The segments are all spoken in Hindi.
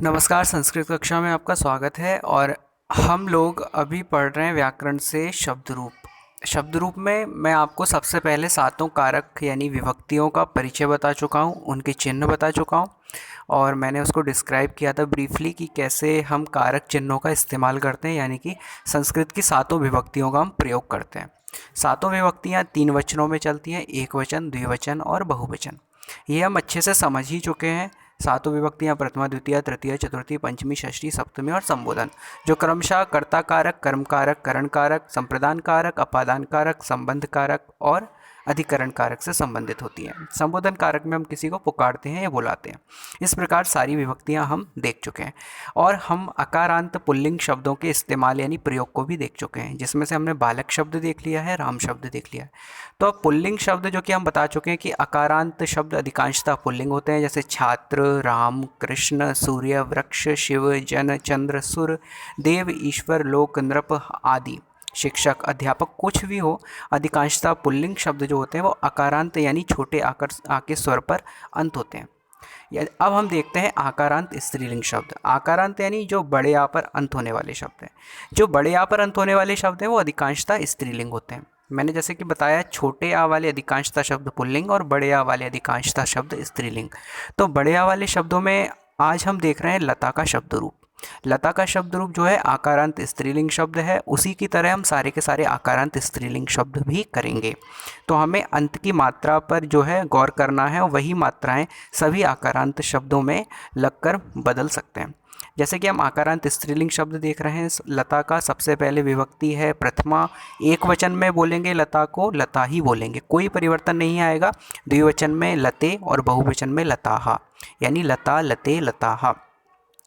नमस्कार। संस्कृत कक्षा में आपका स्वागत है और हम लोग अभी पढ़ रहे हैं व्याकरण से शब्द रूप। शब्द रूप में मैं आपको सबसे पहले सातों कारक यानी विभक्तियों का परिचय बता चुका हूँ, उनके चिन्ह बता चुका हूँ और मैंने उसको डिस्क्राइब किया था ब्रीफली कि कैसे हम कारक चिन्हों का इस्तेमाल करते हैं, यानी कि संस्कृत की सातों विभक्तियों का हम प्रयोग करते हैं। सातों विभक्तियाँ तीन वचनों में चलती हैं, एक वचन, द्विवचन और बहुवचन। ये हम अच्छे से समझ ही चुके हैं। सातों विभक्तियाँ प्रथमा, द्वितीय, तृतीय, चतुर्थी, पंचमी, षष्ठी, सप्तमी और संबोधन, जो क्रमशः कर्ता कारक, कर्म कारक, करण कारक, संप्रदान कारक, अपादान कारक, संबंध कारक और अधिकरण कारक से संबंधित होती हैं। संबोधन कारक में हम किसी को पुकारते हैं या बुलाते हैं। इस प्रकार सारी विभक्तियां हम देख चुके हैं और हम अकारांत पुल्लिंग शब्दों के इस्तेमाल यानी प्रयोग को भी देख चुके हैं, जिसमें से हमने बालक शब्द देख लिया है, राम शब्द देख लिया है। तो अब पुल्लिंग शब्द जो कि हम बता चुके हैं कि अकारांत शब्द अधिकांशतः पुल्लिंग होते हैं, जैसे छात्र, राम, कृष्ण, सूर्य, वृक्ष, शिव, जन, चंद्र, सुर, देव, ईश्वर, लोक, नृप आदि। शिक्षक, अध्यापक, कुछ भी हो, अधिकांशतः पुल्लिंग शब्द जो होते हैं वो अकारांत यानी छोटे आकर आके स्वर पर अंत होते हैं। अब हम देखते हैं आकारांत स्त्रीलिंग शब्द। आकारांत यानी जो बड़े आ पर अंत होने वाले शब्द हैं। जो बड़े आ पर अंत होने वाले शब्द हैं वो अधिकांशतः स्त्रीलिंग होते हैं। मैंने जैसे कि बताया, छोटे आ वाले अधिकांशतः शब्द पुल्लिंग और बड़े आ वाले अधिकांशतः शब्द स्त्रीलिंग। तो बड़े आ वाले शब्दों में आज हम देख रहे हैं लता का शब्द रूप। लता का शब्द रूप जो है आकारांत स्त्रीलिंग शब्द है। उसी की तरह हम सारे के सारे आकारांत स्त्रीलिंग शब्द भी करेंगे। तो हमें अंत की मात्रा पर जो है गौर करना है और वही मात्राएं सभी आकारांत शब्दों में लगकर बदल सकते हैं। जैसे कि हम आकारांत स्त्रीलिंग शब्द देख रहे हैं, लता का सबसे पहले विभक्ति है प्रथमा। एक वचन में बोलेंगे लता को लता ही बोलेंगे, कोई परिवर्तन नहीं आएगा। द्विवचन में लते और बहुवचन में लताहा, यानी लता, लते, लताहा।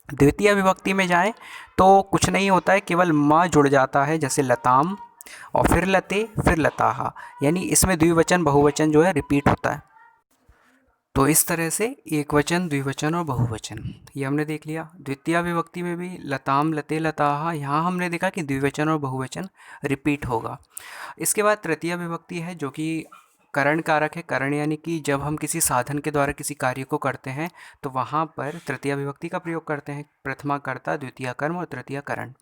द्वितीय विभक्ति में जाएं तो कुछ नहीं होता है, केवल म जुड़ जाता है, जैसे लताम और फिर लते फिर लताहा, यानी इसमें द्विवचन बहुवचन जो है रिपीट होता है। तो इस तरह से एक वचन, द्विवचन और बहुवचन ये हमने देख लिया। द्वितीय विभक्ति में भी लताम, लते, लताहा, यहाँ हमने देखा कि द्विवचन और बहुवचन रिपीट होगा। इसके बाद तृतीय विभक्ति है जो कि करण कारक है। करण यानी कि जब हम किसी साधन के द्वारा किसी कार्य को करते हैं तो वहाँ पर तृतीय विभक्ति का प्रयोग करते हैं। प्रथमा कर्ता, द्वितीय कर्म और तृतीय करण।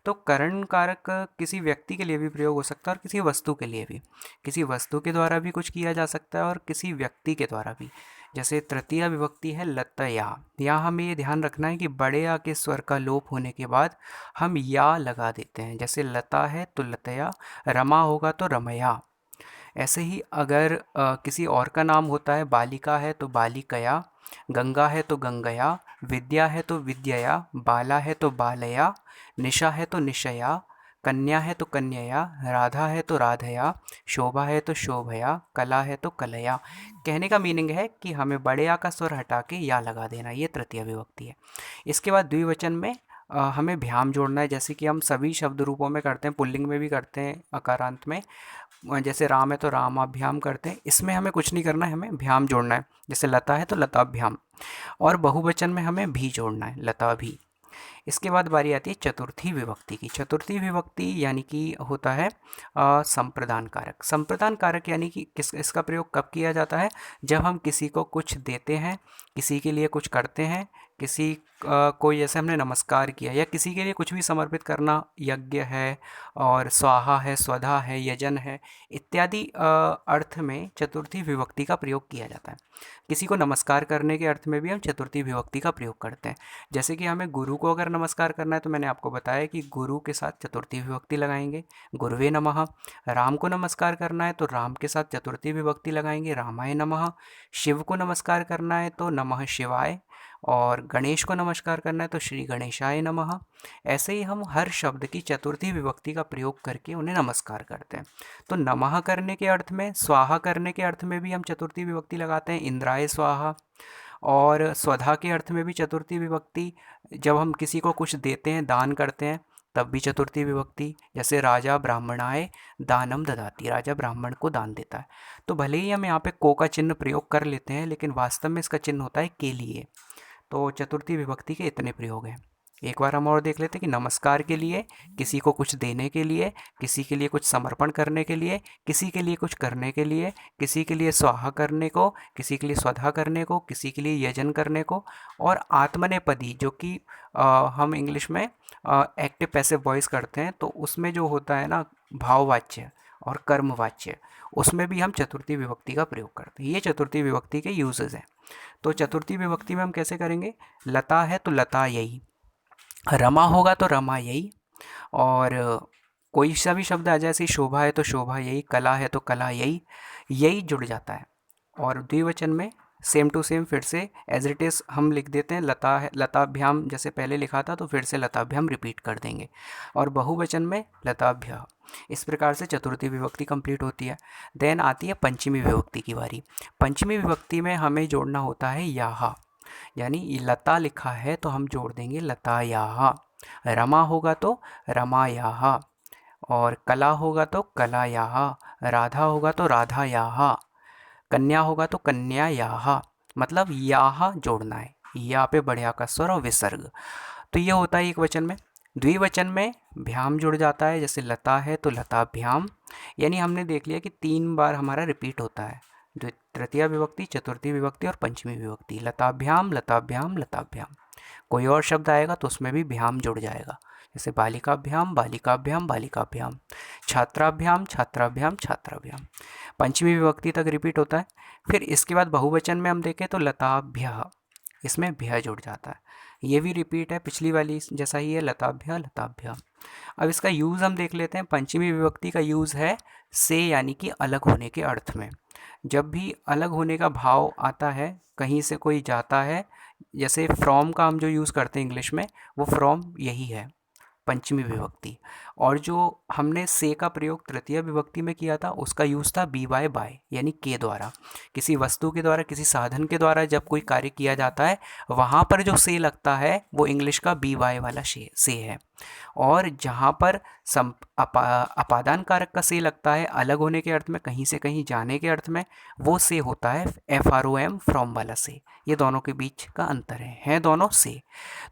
तो करण कारक किसी व्यक्ति के लिए भी प्रयोग हो सकता है और किसी वस्तु के लिए भी। किसी वस्तु के द्वारा भी कुछ किया जा सकता है और किसी व्यक्ति के द्वारा भी। जैसे तृतीय विभक्ति है लतया। यहाँ हमें ये ध्यान रखना है कि बड़े आ के स्वर का लोप होने के बाद हम या लगा देते हैं। जैसे लता है तो लतया, रमा होगा तो रमया। ऐसे ही अगर किसी और का नाम होता है, बालिका है तो बालिकया, गंगा है तो गंगया, विद्या है तो विद्यया, बाला है तो बालया, निशा है तो निशया, कन्या है तो कन्यया, राधा है तो राधया, शोभा है तो शोभया, कला है तो कलया। कहने का मीनिंग है कि हमें बड़े आ का स्वर हटा के या लगा देना, ये तृतीय विभक्ति है। इसके बाद द्विवचन में हमें भ्याम जोड़ना है, जैसे कि हम सभी शब्द रूपों में करते हैं, पुल्लिंग में भी करते हैं अकारांत में। जैसे राम है तो रामाभ्याम करते हैं, इसमें हमें कुछ नहीं करना है, हमें भ्याम जोड़ना है। जैसे लता है तो लताभ्याम। और बहुवचन में हमें भी जोड़ना है, लता भी। इसके बाद बारी आती है चतुर्थी विभक्ति की। चतुर्थी विभक्ति यानी कि होता है संप्रदान कारक। संप्रदान कारक यानी कि इसका प्रयोग कब किया जाता है? जब हम किसी को कुछ देते हैं, किसी के लिए कुछ करते हैं, किसी को जैसे हमने नमस्कार किया या किसी के लिए कुछ भी समर्पित करना, यज्ञ है और स्वाहा है, स्वधा है, यजन है इत्यादि अर्थ में चतुर्थी विभक्ति का प्रयोग किया जाता है। किसी को नमस्कार करने के अर्थ में भी हम चतुर्थी विभक्ति का प्रयोग करते हैं। जैसे कि हमें गुरु को अगर नमस्कार करना है तो मैंने आपको बताया कि गुरु के साथ चतुर्थी विभक्ति लगाएंगे, गुरुवे नमः। राम को नमस्कार करना है तो राम के साथ चतुर्थी विभक्ति लगाएंगे, रामाय नमः। शिव को नमस्कार करना है तो नमः शिवाय, और गणेश को नमस्कार करना है तो श्री गणेशाय नमः। ऐसे ही हम हर शब्द की चतुर्थी विभक्ति का प्रयोग करके उन्हें नमस्कार करते हैं। तो नमः करने के अर्थ में, स्वाहा करने के अर्थ में भी हम चतुर्थी विभक्ति लगाते हैं, इंद्राय स्वाहा। और स्वधा के अर्थ में भी चतुर्थी विभक्ति, जब हम किसी को कुछ देते हैं, दान करते हैं, तब भी चतुर्थी विभक्ति। जैसे राजा ब्राह्मणाय दानम ददाति, राजा ब्राह्मण को दान देता है। तो भले ही हम यहाँ पे को का चिन्ह प्रयोग कर लेते हैं, लेकिन वास्तव में इसका चिन्ह होता है के लिए। तो चतुर्थी विभक्ति के इतने प्रयोग हैं। एक बार हम और देख लेते हैं कि नमस्कार के लिए, किसी को कुछ देने के लिए, किसी के लिए कुछ समर्पण करने के लिए, किसी के लिए कुछ करने के लिए, किसी के लिए स्वाहा करने को, किसी के लिए स्वधा करने को, किसी के लिए यजन करने को। और आत्मनेपदी जो कि हम इंग्लिश में एक्टिव पैसिव वॉइस करते हैं, तो उसमें जो होता है ना भाववाच्य और कर्मवाच्य, उसमें भी हम चतुर्थी विभक्ति का प्रयोग करते हैं। ये चतुर्थी विभक्ति के यूजेस हैं। तो चतुर्थी विभक्ति में हम कैसे करेंगे? लता है तो लता यही, रमा होगा तो रमा यही, और कोई सा भी शब्द आ जाए, जैसे शोभा है तो शोभा यही, कला है तो कला यही, यही जुड़ जाता है। और द्विवचन में सेम टू सेम फिर से एज इट इज़ हम लिख देते हैं, लता है लताभ्याम, जैसे पहले लिखा था तो फिर से लताभ्याम रिपीट कर देंगे। और बहुवचन में लताभ्या। इस प्रकार से चतुर्थी विभक्ति कंप्लीट होती है। देन आती है पंचमी विभक्ति की बारी। पंचमी विभक्ति में हमें जोड़ना होता है याहा, यानी लता लिखा है तो हम जोड़ देंगे लतायाहा, रमा होगा तो रमायाहा, और कला होगा तो कलायाहा, राधा होगा तो राधायाहा, कन्या होगा तो कन्यायाहा। मतलब याहा जोड़ना है, या पे बढ़िया का स्वर और विसर्ग। तो ये होता है एक वचन में। द्विवचन में भ्याम जुड़ जाता है, जैसे लता है तो लताभ्याम, यानी हमने देख लिया कि 3 बार हमारा रिपीट होता है, तृतीया विभक्ति, चतुर्थी विभक्ति और पंचमी विभक्ति। लताभ्याम लताभ्याम लताभ्याम। कोई और शब्द आएगा तो उसमें भी भ्याम जुड़ जाएगा, जैसे बालिकाभ्याम बालिकाभ्याम बालिकाभ्याम, छात्राभ्याम छात्राभ्याम छात्राभ्याम। पंचमी विभक्ति तक रिपीट होता है। फिर इसके बाद बहुवचन में हम देखें तो लताभ्य, इसमें भ्य जुड़ जाता है, ये भी रिपीट है पिछली वाली जैसा ही है, लताभ्य लताभ्य। अब इसका यूज़ हम देख लेते हैं। पंचमी विभक्ति का यूज़ है से, यानी कि अलग होने के अर्थ में। जब भी अलग होने का भाव आता है, कहीं से कोई जाता है, जैसे फ्रॉम का हम जो यूज़ करते हैं इंग्लिश में, वो फ्रॉम यही है पंचमी विभक्ति। और जो हमने से का प्रयोग तृतीय विभक्ति में किया था, उसका यूज़ था बी वाई बाय, यानी के द्वारा। किसी वस्तु के द्वारा, किसी साधन के द्वारा जब कोई कार्य किया जाता है, वहाँ पर जो से लगता है वो इंग्लिश का बी वाई वाला से है। और जहाँ पर अपादान कारक का से लगता है अलग होने के अर्थ में, कहीं से कहीं जाने के अर्थ में, वो से होता है FROM फ्रॉम वाला से। ये दोनों के बीच का अंतर है दोनों से।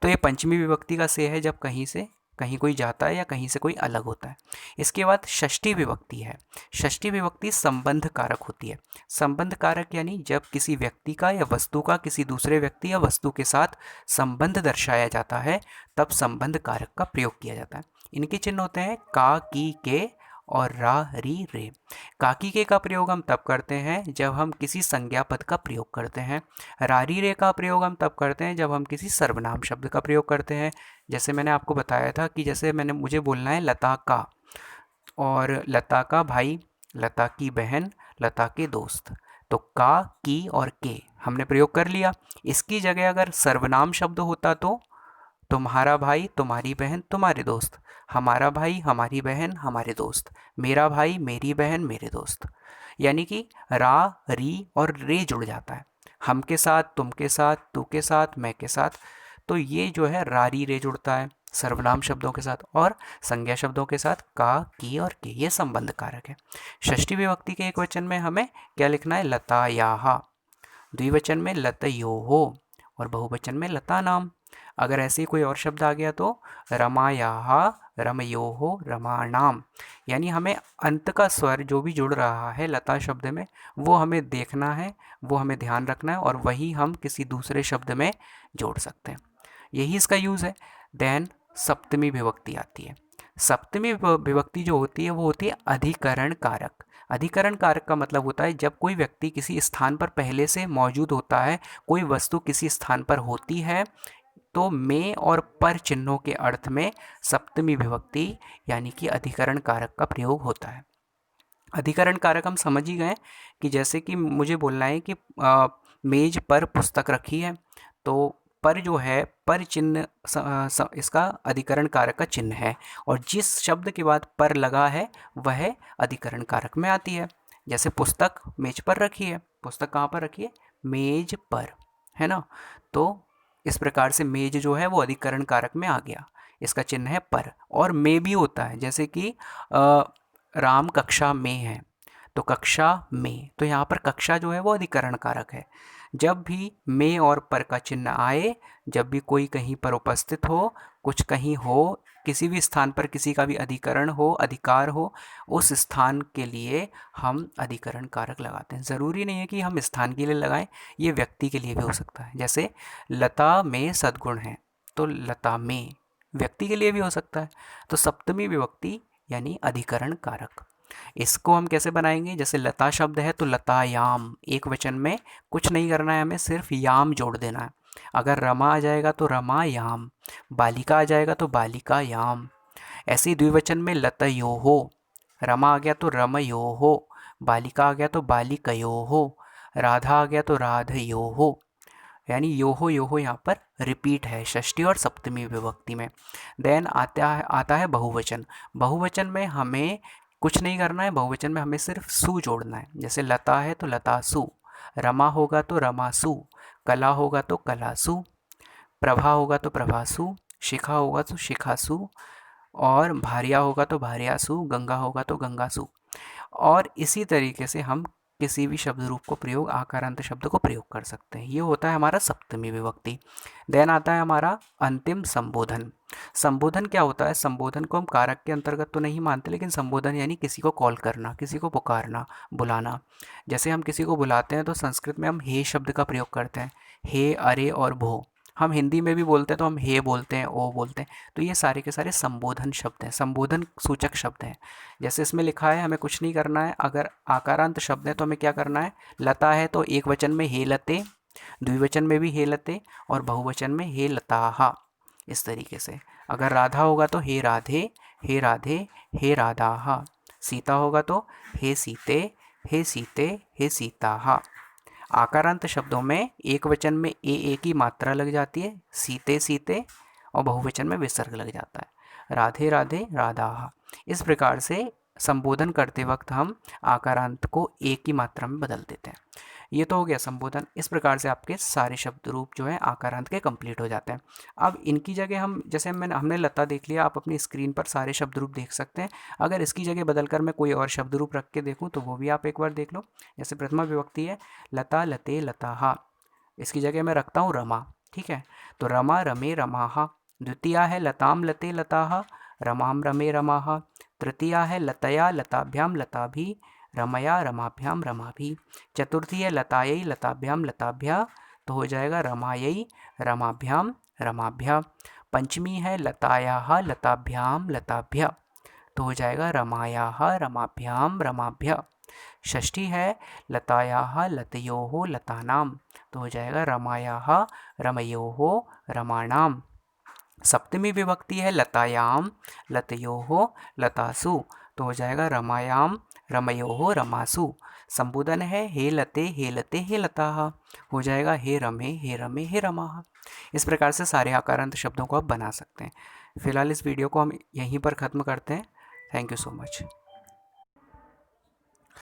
तो ये पंचमी विभक्ति का से है, जब कहीं से कहीं कोई जाता है या कहीं से कोई अलग होता है। इसके बाद षष्ठी विभक्ति है। षष्ठी विभक्ति संबंध कारक होती है। संबंध कारक यानी जब किसी व्यक्ति का या वस्तु का किसी दूसरे व्यक्ति या वस्तु के साथ संबंध दर्शाया जाता है, तब संबंध कारक का प्रयोग किया जाता है। इनके चिन्ह होते हैं का, की, के और रा, री, रे। काकी के का प्रयोग हम तब करते हैं जब हम किसी संज्ञा पद का प्रयोग करते हैं। रारी रे का प्रयोग हम तब करते हैं जब हम किसी सर्वनाम शब्द का प्रयोग करते हैं। जैसे मैंने आपको बताया था कि जैसे मुझे बोलना है लता का, और लता का भाई, लता की बहन, लता के दोस्त, तो का, की और के हमने प्रयोग कर लिया। इसकी जगह अगर सर्वनाम शब्द होता तो तुम्हारा भाई, तुम्हारी बहन, तुम्हारे दोस्त, हमारा भाई, हमारी बहन, हमारे दोस्त, मेरा भाई, मेरी बहन, मेरे दोस्त। यानी कि रा, री और रे जुड़ जाता है। हम के साथ, तुम के साथ, तू के साथ, मैं के साथ। तो ये जो है रारी रे जुड़ता है सर्वनाम शब्दों के साथ, और संज्ञा शब्दों के साथ का, की और के, ये संबंध कारक है। षष्ठी विभक्ति के एक वचन में हमें क्या लिखना है? लतायाहा। द्विवचन में लतयोहो, और बहुवचन में लता नाम। अगर ऐसे ही कोई और शब्द आ गया तो रमायाहा, रमयोहो, रमाणाम। यानी हमें अंत का स्वर जो भी जुड़ रहा है लता शब्द में, वो हमें देखना है, वो हमें ध्यान रखना है, और वही हम किसी दूसरे शब्द में जोड़ सकते हैं। यही इसका यूज़ है। देन सप्तमी विभक्ति आती है। सप्तमी विभक्ति जो होती है वो होती है अधिकरण कारक। अधिकरण कारक का मतलब होता है जब कोई व्यक्ति किसी स्थान पर पहले से मौजूद होता है, कोई वस्तु किसी स्थान पर होती है, तो में और पर चिन्हों के अर्थ में सप्तमी विभक्ति यानी कि अधिकरण कारक का प्रयोग होता है। अधिकरण कारक हम समझ ही गए कि जैसे कि मुझे बोलना है कि मेज पर पुस्तक रखी है, तो पर जो है पर चिन्ह इसका अधिकरण कारक का चिन्ह है, और जिस शब्द के बाद पर लगा है वह अधिकरण कारक में आती है। जैसे पुस्तक मेज पर रखी है, पुस्तक कहाँ पर रखी है? मेज पर, है ना। तो इस प्रकार से मेज जो है वो अधिकरण कारक में आ गया, इसका चिन्ह है पर। और में भी होता है, जैसे कि राम कक्षा में है, तो कक्षा में, तो यहाँ पर कक्षा जो है वो अधिकरण कारक है। जब भी में और पर का चिन्ह आए, जब भी कोई कहीं पर उपस्थित हो, कुछ कहीं हो, किसी भी स्थान पर किसी का भी अधिकरण हो, अधिकार हो, उस स्थान के लिए हम अधिकरण कारक लगाते हैं। ज़रूरी नहीं है कि हम स्थान के लिए लगाएं, ये व्यक्ति के लिए भी हो सकता है। जैसे लता में सद्गुण है, तो लता में व्यक्ति के लिए भी हो सकता है। तो सप्तमी विभक्ति यानी अधिकरण कारक। इसको हम कैसे बनाएंगे? जैसे लता शब्द है तो लतायाम, एक वचन में कुछ नहीं करना है, हमें सिर्फ याम जोड़ देना है। अगर रमा आ जाएगा तो रमायाम, बालिका आ जाएगा तो बालिकायाम। ऐसे ही द्विवचन में लतयोहो, रमा आ गया तो रमयोहो, बालिका आ गया तो बालिकयोहो, राधा आ गया तो राधयोहो। यानी योहो योहो यहाँ पर रिपीट है षष्ठी और सप्तमी विभक्ति में। देन आता है बहुवचन। बहुवचन में हमें कुछ नहीं करना है, बहुवचन में हमें सिर्फ सु जोड़ना है। जैसे लता है तो लतासु, रमा होगा तो रमासु, कला होगा तो कलासु, प्रभा होगा तो प्रभासु, शिखा होगा तो शिखासु, और भारिया होगा तो भारियासु, गंगा होगा तो गंगासु। और इसी तरीके से हम किसी भी शब्द रूप को प्रयोग, आकारांत शब्द को प्रयोग कर सकते हैं। ये होता है हमारा सप्तमी विभक्ति। देन आता है हमारा अंतिम संबोधन। संबोधन क्या होता है? संबोधन को हम कारक के अंतर्गत तो नहीं मानते, लेकिन संबोधन यानी किसी को कॉल करना, किसी को पुकारना, बुलाना। जैसे हम किसी को बुलाते हैं तो संस्कृत में हम हे शब्द का प्रयोग करते हैं, हे, अरे और भो। हम हिंदी में भी बोलते हैं तो हम हे बोलते हैं, ओ बोलते हैं। तो ये सारे के सारे संबोधन शब्द हैं, संबोधन सूचक शब्द हैं। जैसे इसमें लिखा है, हमें कुछ नहीं करना है। अगर आकारांत शब्द है तो हमें क्या करना है? लता है तो एक वचन में हे लते, द्विवचन में भी हे लते, और बहुवचन में हे लताहा। इस तरीके से अगर राधा होगा तो हे राधे, हे राधे, हे राधाहा। सीता होगा तो हे सीते, हे सीते, हे सीताहा। आकारांत शब्दों में एक वचन में ए की मात्रा लग जाती है, सीते सीते, और बहुवचन में विसर्ग लग जाता है, राधे राधे, राधा। इस प्रकार से संबोधन करते वक्त हम आकारांत को ए की मात्रा में बदल देते हैं। ये तो हो गया संबोधन। इस प्रकार से आपके सारे शब्द रूप जो है आकारांत के कंप्लीट हो जाते हैं। अब इनकी जगह हम, जैसे हमने लता देख लिया, आप अपनी स्क्रीन पर सारे शब्द रूप देख सकते हैं। अगर इसकी जगह बदलकर मैं कोई और शब्द रूप रख के देखूं तो वो भी आप एक बार देख लो। जैसे प्रथमा विभक्ति है लता लते लताहा, इसकी जगह मैं रखता हूँ रमा। ठीक है, तो रमा रमे रमाहा। द्वितीया है लताम लते लताहा, रमाम रमे रमाहा। तृतीया है लतया लताभ्याम लताभि, रमया रमाभ्याम रमाभि। चतुर्थी है लतायै लताभ्याम लताभ्या, तो हो जाएगा रमायै रमाभ्याम रमाभ्या। पंचमी है लतायाः लताभ्याम लताभ्या, तो हो जाएगा रमायाः रमाभ्याम रमाभ्या। षष्ठी है लतायाः लतयोः लतानाम, तो हो जाएगा रमायाः रमयोः रमाणाम। सप्तमी विभक्ति है लतायाम लतयोः लतासु, तो हो जाएगा रमायाम रमयोः रमासु। संबोधन है हे लते हे लताः, हो जाएगा हे रमे हे रमाः। इस प्रकार से सारे आकारांत शब्दों को आप बना सकते हैं। फिलहाल इस वीडियो को हम यहीं पर ख़त्म करते हैं। Thank you so much.